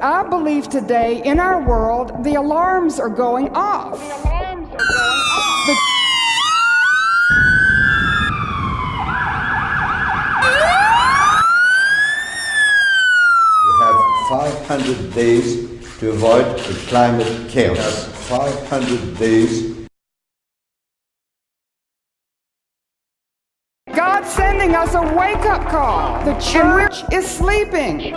I believe today in our world, the alarms are going off. We have 500 days to avoid the climate chaos. We have 500 days. God's sending us a wake-up call. The church is sleeping.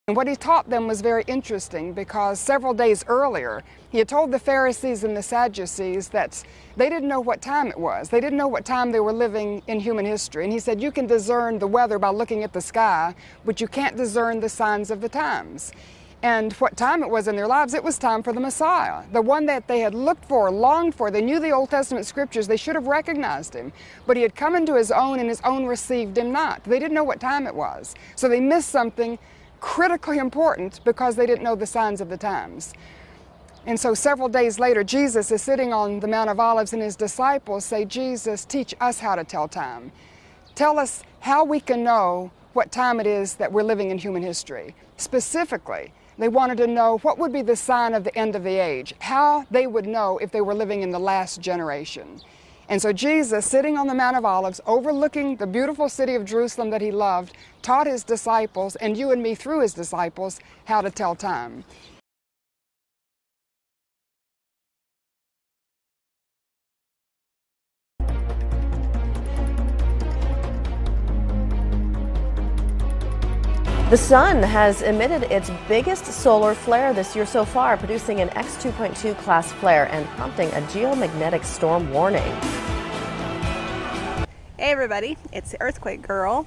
And what he taught them was very interesting, because several days earlier, he had told the Pharisees and the Sadducees that they didn't know what time it was. They didn't know what time they were living in human history. And he said, you can discern the weather by looking at the sky, but you can't discern the signs of the times. And what time it was in their lives, it was time for the Messiah, the one that they had looked for, longed for. They knew the Old Testament scriptures. They should have recognized him. But he had come into his own, and his own received him not. They didn't know what time it was. So they missed something critically important because they didn't know the signs of the times. And so several days later, Jesus is sitting on the Mount of Olives, and his disciples say, Jesus, teach us how to tell time. Tell us how we can know what time it is that we're living in human history. Specifically, they wanted to know what would be the sign of the end of the age, how they would know if they were living in the last generation. And so Jesus, sitting on the Mount of Olives, overlooking the beautiful city of Jerusalem that he loved, taught his disciples, and you and me through his disciples, how to tell time. The sun has emitted its biggest solar flare this year so far, producing an X2.2 class flare and prompting a geomagnetic storm warning. Hey everybody, it's the Earthquake Girl,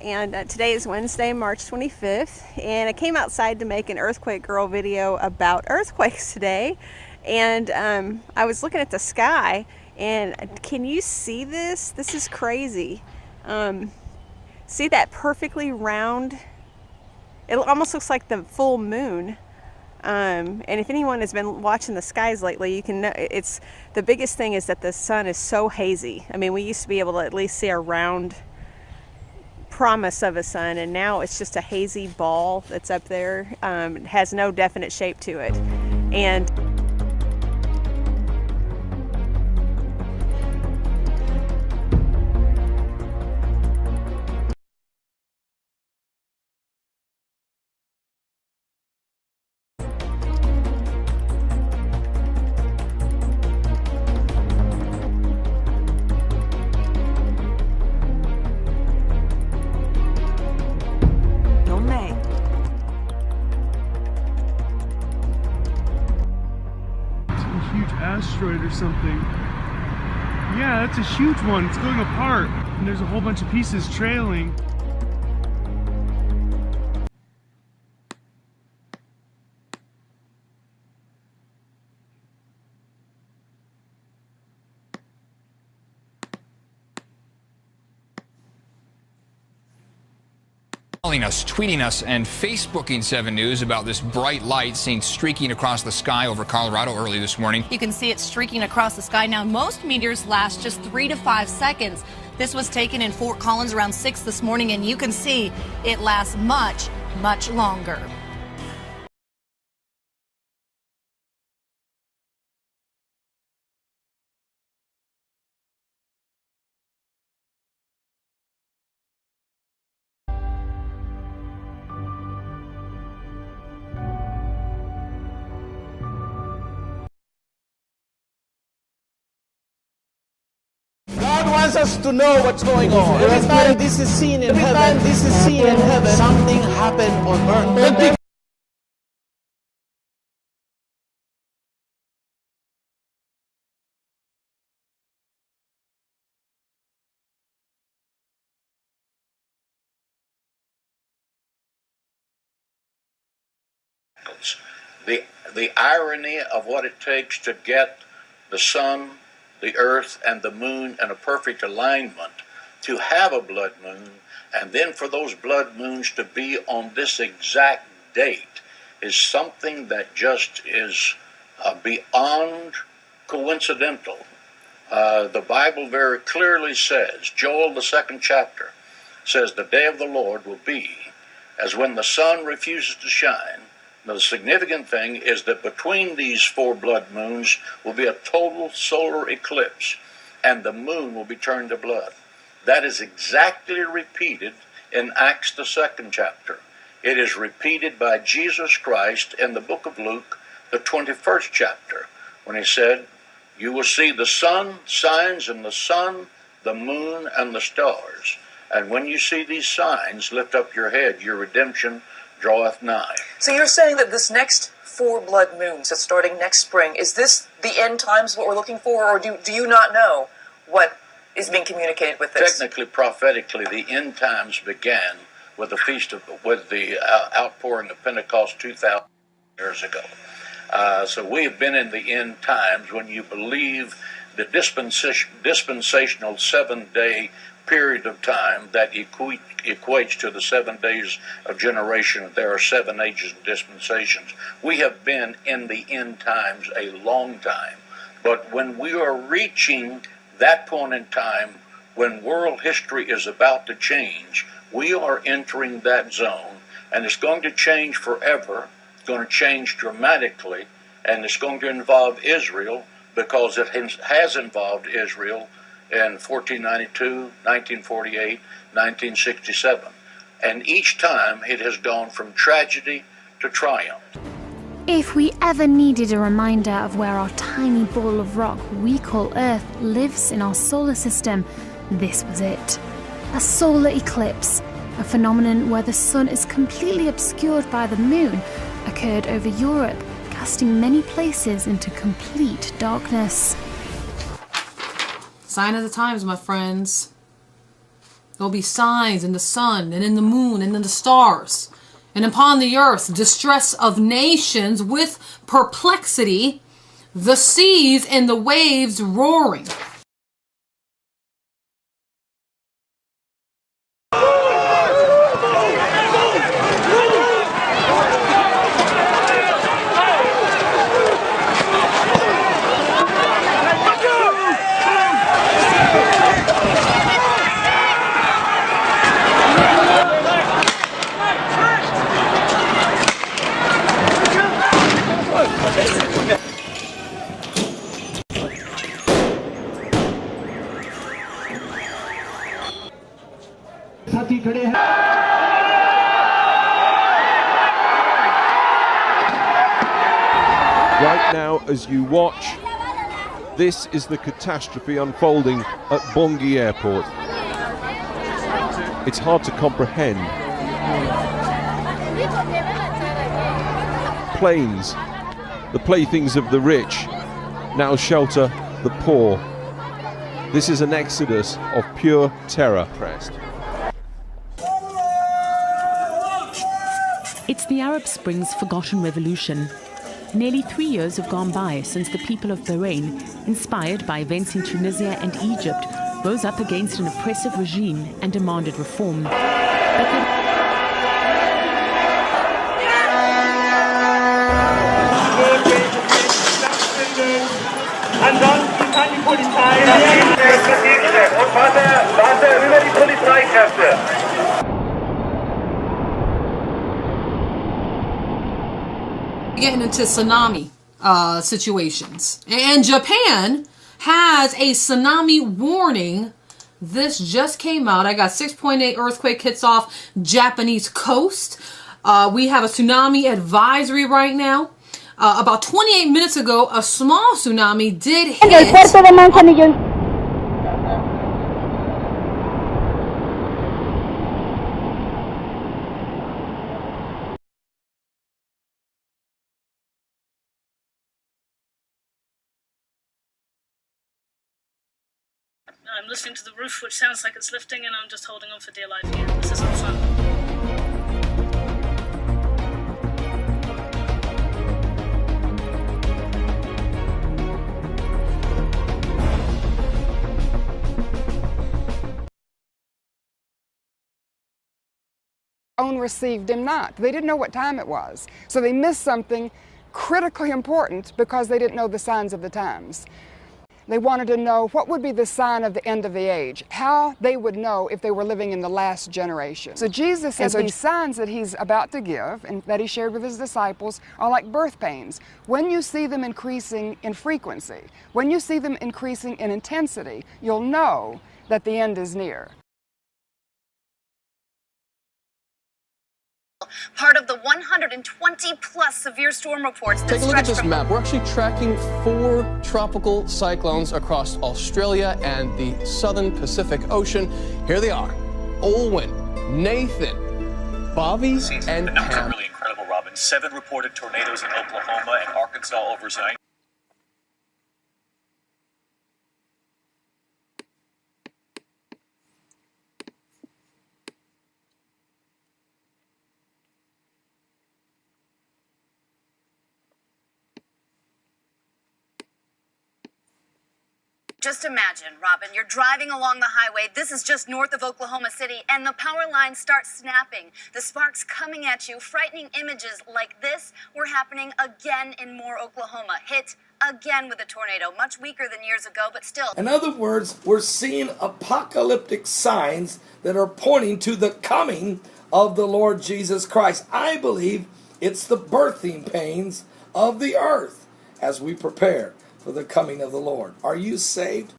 and today is Wednesday, March 25th, and I came outside to make an Earthquake Girl video about earthquakes today, and I was looking at the sky, and can you see this? This is crazy. See that perfectly round? It almost looks like the full moon. And if anyone has been watching the skies lately, you can know it's the biggest thing is that the sun is so hazy. I mean, we used to be able to at least see a round promise of a sun, and now it's just a hazy ball that's up there. It has no definite shape to it. And asteroid or something. Yeah, that's a huge one. It's going apart, and there's a whole bunch of pieces trailing. Calling us, tweeting us, and Facebooking 7 News about this bright light seen streaking across the sky over Colorado early this morning. You can see it streaking across the sky now. Most meteors last just 3 to 5 seconds. This was taken in Fort Collins around 6 this morning, and you can see it lasts much, much longer. God wants us to know what's going on. Every time this is seen in heaven, something happened on earth. The irony of what it takes to get the sun, the earth, and the moon in a perfect alignment, to have a blood moon, and then for those blood moons to be on this exact date is something that just is beyond coincidental. The Bible very clearly says, Joel, the 2nd chapter, says the day of the Lord will be as when the sun refuses to shine. Now, the significant thing is that between these 4 blood moons will be a total solar eclipse, and the moon will be turned to blood. That is exactly repeated in Acts, the 2nd chapter. It is repeated by Jesus Christ in the book of Luke, the 21st chapter, when he said, you will see the sun, signs in the sun, the moon, and the stars. And when you see these signs, lift up your head, your redemption draweth nigh. So you're saying that this next 4 blood moons that's starting next spring, is this the end times, what we're looking for, or do you not know what is being communicated with this? Technically, prophetically, the end times began with the outpouring of Pentecost 2,000 years ago. So we have been in the end times when you believe the dispensational 7-day period of time that equates to the 7 days of generation. There are 7 ages and dispensations. We have been in the end times a long time. But when we are reaching that point in time when world history is about to change, we are entering that zone, and it's going to change forever. It's going to change dramatically, and it's going to involve Israel because it has involved Israel in 1492, 1948, 1967. And each time it has gone from tragedy to triumph. If we ever needed a reminder of where our tiny ball of rock we call Earth lives in our solar system, this was it. A solar eclipse, a phenomenon where the sun is completely obscured by the moon, occurred over Europe, casting many places into complete darkness. Sign of the times, my friends. There'll be signs in the sun and in the moon and in the stars. And upon the earth, distress of nations with perplexity, the seas and the waves roaring. Right now, as you watch, this is the catastrophe unfolding at Bangui Airport. It's hard to comprehend. Planes, the playthings of the rich, now shelter the poor. This is an exodus of pure terror. It's the Arab Spring's forgotten revolution. Nearly 3 years have gone by since the people of Bahrain, inspired by events in Tunisia and Egypt, rose up against an oppressive regime and demanded reform. Getting into tsunami situations, and Japan has a tsunami warning. This just came out. I got 6.8 earthquake hits off Japanese coast. We have a tsunami advisory right now. About 28 minutes ago, a small tsunami did hit. I'm listening to the roof, which sounds like it's lifting, and I'm just holding on for dear life here. This isn't fun. Phone received him not. They didn't know what time it was. So they missed something critically important because they didn't know the signs of the times. They wanted to know what would be the sign of the end of the age, how they would know if they were living in the last generation. So Jesus says these signs that he's about to give and that he shared with his disciples are like birth pains. When you see them increasing in frequency, when you see them increasing in intensity, you'll know that the end is near. Part of the 120-plus severe storm reports that Take a look at stretch this from map. We're actually tracking 4 tropical cyclones across Australia and the southern Pacific Ocean. Here they are: Olwen, Nathan, Bobby, and The numbers are Pam. really incredible, Robin. 7 reported tornadoes in Oklahoma and Arkansas overnight. Just imagine, Robin, you're driving along the highway. This is just north of Oklahoma City, and the power lines start snapping. The sparks coming at you. Frightening images like this were happening again in Moore, Oklahoma. Hit again with a tornado, much weaker than years ago, but still. In other words, we're seeing apocalyptic signs that are pointing to the coming of the Lord Jesus Christ. I believe it's the birthing pains of the earth as we prepare for the coming of the Lord. Are you saved?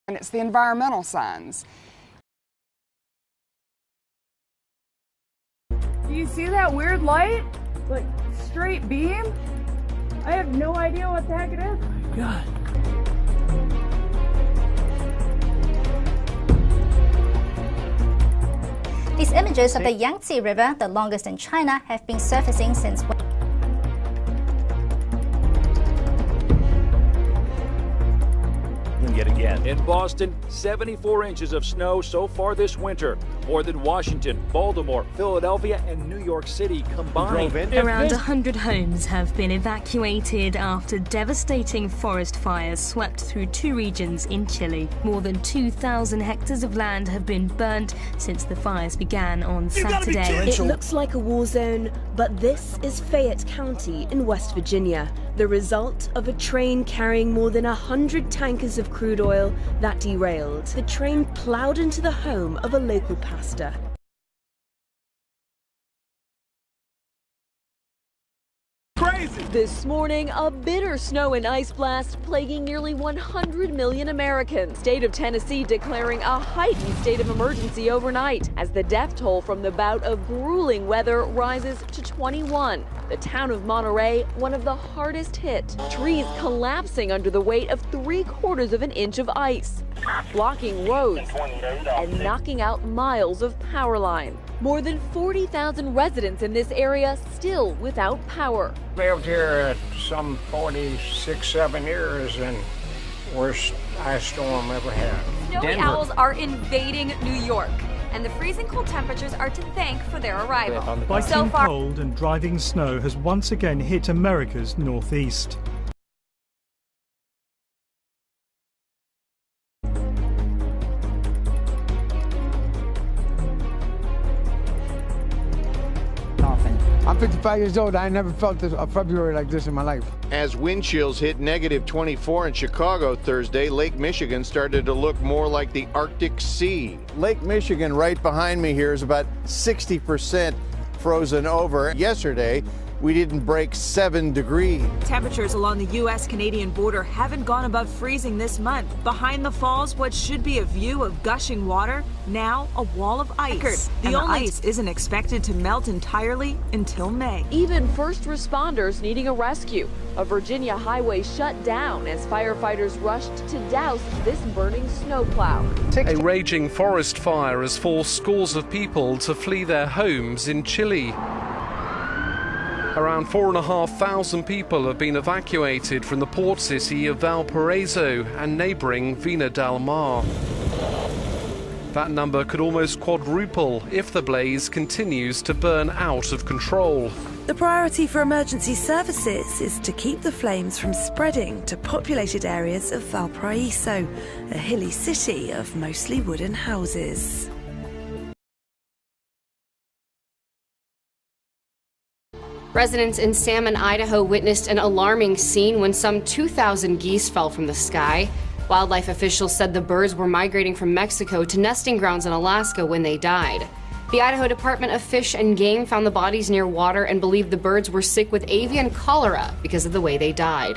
And it's the environmental signs. Do you see that weird light? Like, straight beam? I have no idea what the heck it is. Oh my God. These images of the Yangtze River, the longest in China, have been surfacing since yet again. In Boston, 74 inches of snow so far this winter, more than Washington, Baltimore, Philadelphia, and New York City combined. Around 100 homes have been evacuated after devastating forest fires swept through 2 regions in Chile. More than 2,000 hectares of land have been burnt since the fires began on Saturday. It looks like a war zone, but this is Fayette County in West Virginia, the result of a train carrying more than 100 tankers of crude oil that derailed. The train plowed into the home of a local pastor. Crazy! This morning, a bitter snow and ice blast plaguing nearly 100 million Americans. State of Tennessee declaring a heightened state of emergency overnight as the death toll from the bout of grueling weather rises to 21. The town of Monterey, one of the hardest hit. Trees collapsing under the weight of 3/4 of an inch of ice, blocking roads and knocking out miles of power line. More than 40,000 residents in this area still without power. Lived here some 46-7 years, and worst ice storm ever had. Snowy owls are invading New York, and the freezing cold temperatures are to thank for their arrival. Biting cold and driving snow has once again hit America's northeast. I'm 55 years old. I never felt a February like this in my life. As wind chills hit -24 in Chicago Thursday, Lake Michigan started to look more like the Arctic Sea. Lake Michigan right behind me here is about 60% frozen over. Yesterday, we didn't break 7 degrees. Temperatures along the U.S.-Canadian border haven't gone above freezing this month. Behind the falls, what should be a view of gushing water, now a wall of ice. The ice isn't expected to melt entirely until May. Even first responders needing a rescue. A Virginia highway shut down as firefighters rushed to douse this burning snowplow. A raging forest fire has forced scores of people to flee their homes in Chile. Around 4,500 people have been evacuated from the port city of Valparaiso and neighbouring Vina del Mar. That number could almost quadruple if the blaze continues to burn out of control. The priority for emergency services is to keep the flames from spreading to populated areas of Valparaiso, a hilly city of mostly wooden houses. Residents in Salmon, Idaho witnessed an alarming scene when some 2,000 geese fell from the sky. Wildlife officials said the birds were migrating from Mexico to nesting grounds in Alaska when they died. The Idaho Department of Fish and Game found the bodies near water and believed the birds were sick with avian cholera because of the way they died.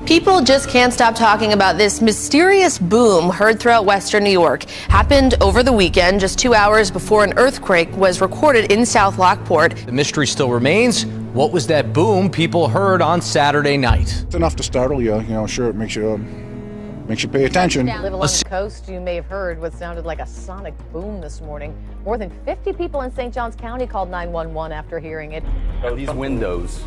People just can't stop talking about this mysterious boom heard throughout western New York. Happened over the weekend, just 2 hours before an earthquake was recorded in South Lockport. The mystery still remains. What was that boom people heard on Saturday night? It's enough to startle you. Sure, it makes you pay attention. Live along the coast, you may have heard what sounded like a sonic boom this morning. More than 50 people in St. Johns County called 911 after hearing it. These windows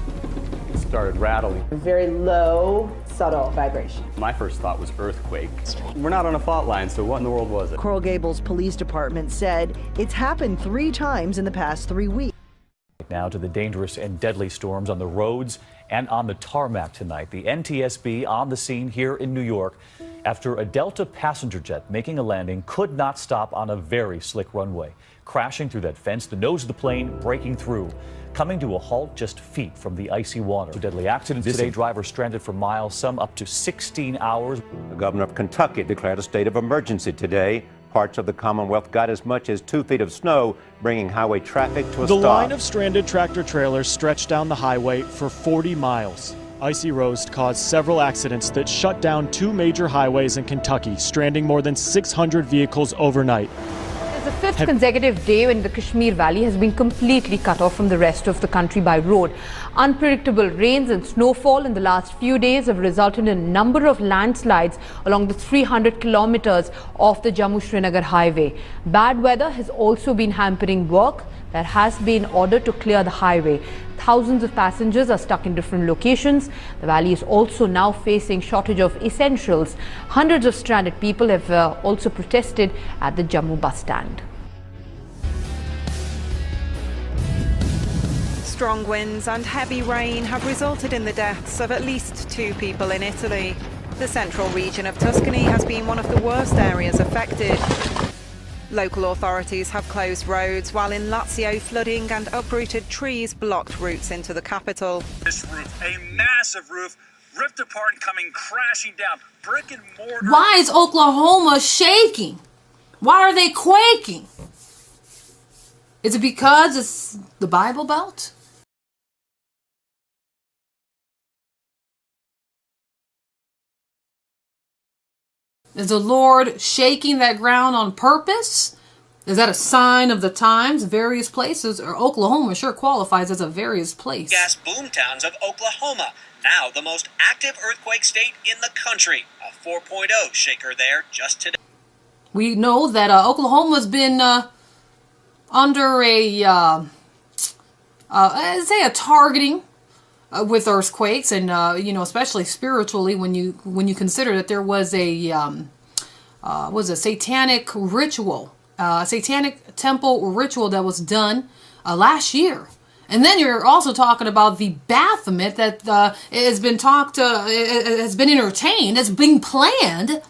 started rattling. Very low, subtle vibration. My first thought was earthquake. We're not on a fault line, so what in the world was it? Coral Gables Police Department said it's happened 3 times in the past 3 weeks. Now to the dangerous and deadly storms on the roads and on the tarmac tonight. The NTSB on the scene here in New York after a Delta passenger jet making a landing could not stop on a very slick runway. Crashing through that fence, the nose of the plane breaking through, coming to a halt just feet from the icy water. Deadly accidents today, drivers stranded for miles, some up to 16 hours. The governor of Kentucky declared a state of emergency today. Parts of the Commonwealth got as much as 2 feet of snow, bringing highway traffic to a stop. The line of stranded tractor trailers stretched down the highway for 40 miles. Icy roads caused several accidents that shut down 2 major highways in Kentucky, stranding more than 600 vehicles overnight. It's the 5th consecutive day when the Kashmir Valley has been completely cut off from the rest of the country by road. Unpredictable rains and snowfall in the last few days have resulted in a number of landslides along the 300 kilometers of the Jammu-Srinagar highway. Bad weather has also been hampering work that has been ordered to clear the highway. Thousands of passengers are stuck in different locations. The valley is also now facing shortage of essentials. Hundreds of stranded people have also protested at the Jammu bus stand. Strong winds and heavy rain have resulted in the deaths of at least 2 people in Italy. The central region of Tuscany has been one of the worst areas affected. Local authorities have closed roads, while in Lazio, flooding and uprooted trees blocked routes into the capital. This roof, a massive roof, ripped apart and coming crashing down. Brick and mortar. Why is Oklahoma shaking? Why are they quaking? Is it because it's the Bible Belt? Is the Lord shaking that ground on purpose? Is that a sign of the times? Various places, or Oklahoma sure qualifies as a various place. Gas boom towns of Oklahoma, now the most active earthquake state in the country. A 4.0 shaker there just today. We know that Oklahoma's been under a, say a targeting with earthquakes, and especially spiritually when you consider that there was a satanic ritual, satanic temple ritual that was done last year. And then you're also talking about the Baphomet that has been entertained, that's being planned.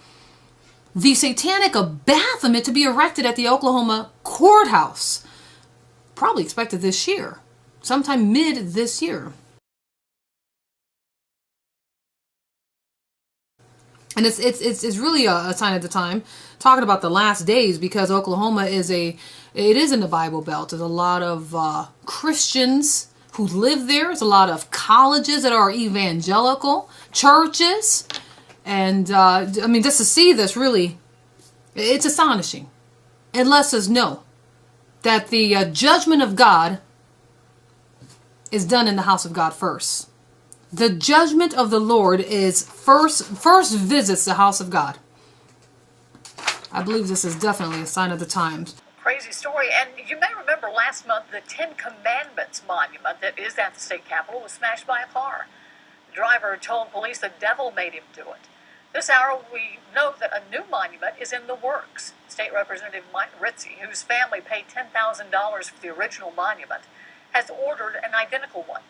The satanic Baphomet to be erected at the Oklahoma courthouse, probably expected this year, sometime mid this year. And it's really a sign of the time, talking about the last days, because Oklahoma is in the Bible Belt. There's a lot of Christians who live there. There's a lot of colleges that are evangelical, churches. And, I mean, just to see this, really, it's astonishing. It lets us know that the judgment of God is done in the house of God first. The judgment of the Lord is first visits the house of God. I believe this is definitely a sign of the times. Crazy story. And you may remember last month the 10 Commandments monument that is at the state capitol was smashed by a car. The driver told police the devil made him do it. This hour, we know that a new monument is in the works. State Representative Mike Ritzie, whose family paid $10,000 for the original monument, has ordered an identical one.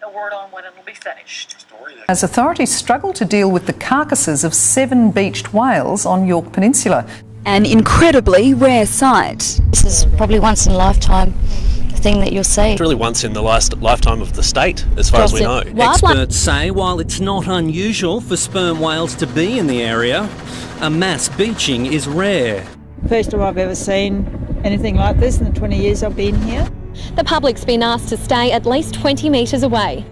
No word on when it will be finished. As authorities struggle to deal with the carcasses of 7 beached whales on York Peninsula. An incredibly rare sight. This is probably once in a lifetime thing that you'll see. It's really once in the lifetime of the state, as far as we know. Experts say while it's not unusual for sperm whales to be in the area, a mass beaching is rare. First time I've ever seen anything like this in the 20 years I've been here. The public's been asked to stay at least 20 metres away.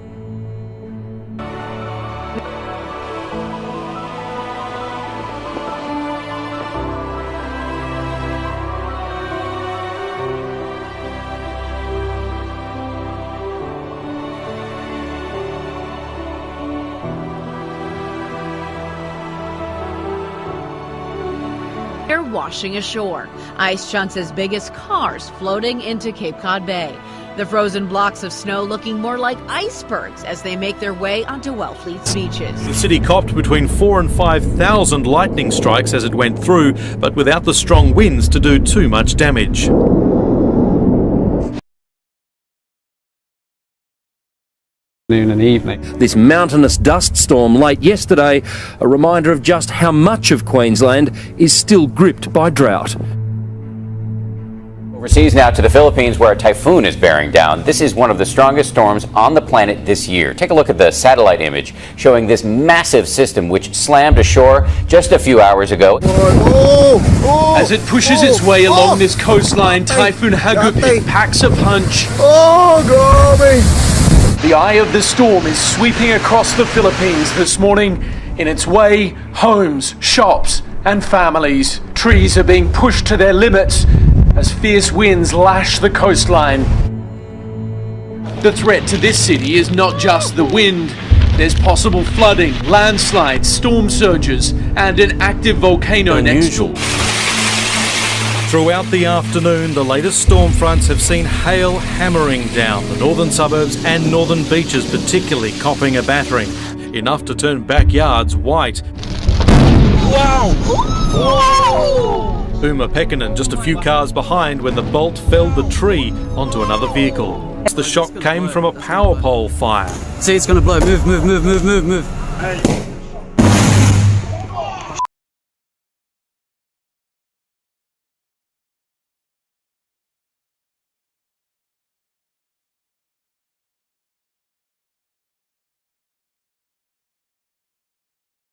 They're washing ashore. Ice chunks as big as cars floating into Cape Cod Bay. The frozen blocks of snow looking more like icebergs as they make their way onto Wellfleet's beaches. The city copped between 4,000 and 5,000 lightning strikes as it went through, but without the strong winds to do too much damage. Noon and evening. This mountainous dust storm late yesterday, a reminder of just how much of Queensland is still gripped by drought. Overseas now to the Philippines, where a typhoon is bearing down. This is one of the strongest storms on the planet this year. Take a look at the satellite image showing this massive system which slammed ashore just a few hours ago. As it pushes its way along this coastline, Typhoon Hagupit packs a punch. The eye of the storm is sweeping across the Philippines this morning. In its way, homes, shops and families. Trees are being pushed to their limits as fierce winds lash the coastline. The threat to this city is not just the wind. There's possible flooding, landslides, storm surges and an active volcano next door. Throughout the afternoon, the latest storm fronts have seen hail hammering down. The northern suburbs and northern beaches particularly copping a battering. Enough to turn backyards white. Wow! Uma Pekkanen just a few cars behind when the bolt felled the tree onto another vehicle. The shock came from a power pole fire. See, it's going to blow. Move.